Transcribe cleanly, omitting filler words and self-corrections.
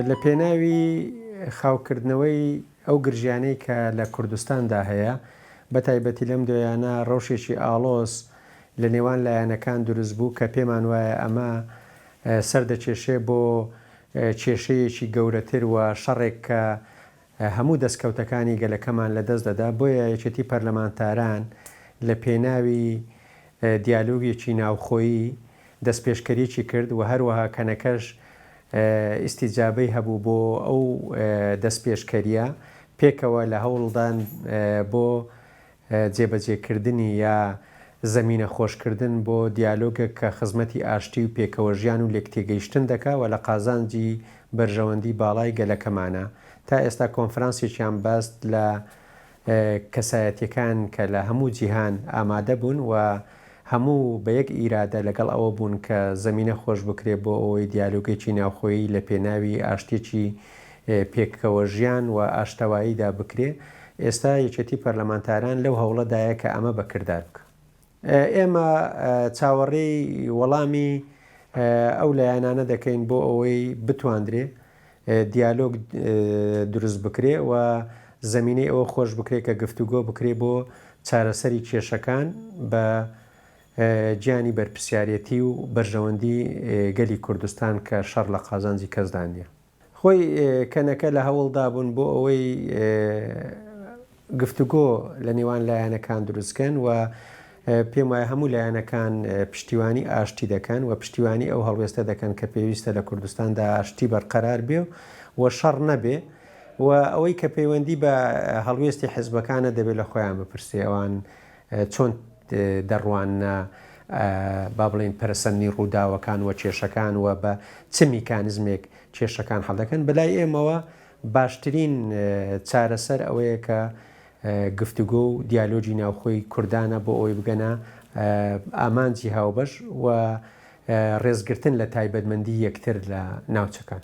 لە پێناوی خاوکردنەوەی ئەو گرژیانەی کە لە کوردستاندا هەیە بە تایبەتی لەم دوێیانە ڕەوشێکی ئاڵۆز لە نێوان لایەنەکان دروست بوو کە پێمان وایە ئەمە سەردەکێشێ بۆ کێشەیەکی گەورەتر و شەڕێک کە هەموو دەستکەوتەکانی گەلەکەمان لەدەست دەدا. بۆیە یەکێتی پەرلەمانتاران لە پێناوی دیالۆگێکی ناوخۆیی دەستپێشکەریی کرد و هەروەها کەنەکەش ئیستیجابەی هەبوو بۆ ئەو دەستپێشکەریە پێکەوە لە هەوڵدان بۆ جێبەجێکردنی یا زەمینە خۆشکردن بۆ دیالۆگە کە خزمەتی ئاشتی و پێکەوە ژیان و لێکتێگەیشتن دەکا و لە قازانجی بەرژەوەندی باڵای گەلەکەمانە. تا ئێستا کۆنفرانسێکیان باست لە کەسایەتیەکان کە لە هەموو جیهان ئامادە بوون و هەموو بە یەک ئیرادە لەگەڵ ئەوە بوون کە زەمینە خۆش بکرێت بۆ ئەوەی دیالۆگێکی ناوخۆیی لە پێناوی ئاشتێکی پێکەوە ژیان و ئاشتەواییدا بکرێ. ئێستا یەکێتی پەرلەمانتاران لەو هەوڵەدایە کە ئەمە بەکردار بکە. ئێمە چاوەڕێی وەڵامی ئەو لایەنانە دەکەین بۆ ئەوەی بتواندرێ دیالۆگ دروست بکرێ و زەمینەی ئەوە خۆش بکرێت کە گفتوگۆ بکرێ بۆ چارەسەری کێشەکان بە گیانی بەرپرسیارەتی و بەرژەوەندی گەلی کوردستان کە شەڕ لە قازانجی کەسدا نییە. خۆی کەنەکە لە هەوڵدا بوون بۆ ئەوەی گفتوگۆ لە نێوان لایەنەکان دروستکەن و پێم وایە هەموو لایەنەکان پشتیوانی ئاشتی دەکەن و پشتیوانی ئەو هەڵوێستە دەکەن کە پێویستە لە کوردستاندا ئاشتی بەرقەرار بێ و شەڕ نەبێ و ئەوەی کە پەیوەندی بە هەڵوێستی حیزبەکانە دەبێت لە خۆیان بپرسێ ئەوان چۆن دەڕوانە با بڵێن پەرسەندنی ڕووداوەکان و کێشەکان و بە چ میکانیزمێک کێشەکان هەڵدەکەن. بەلای ئێمەوە باشترین چارەسەر ئەوەیە کە گفتوگۆ و دیالۆجی ناوخۆی کوردانە بۆ ئەوی بگەنە ئامانجی هاوبەش و ڕێزگرتن لە تایبەتمەندی یەکتر لە ناوچەکان.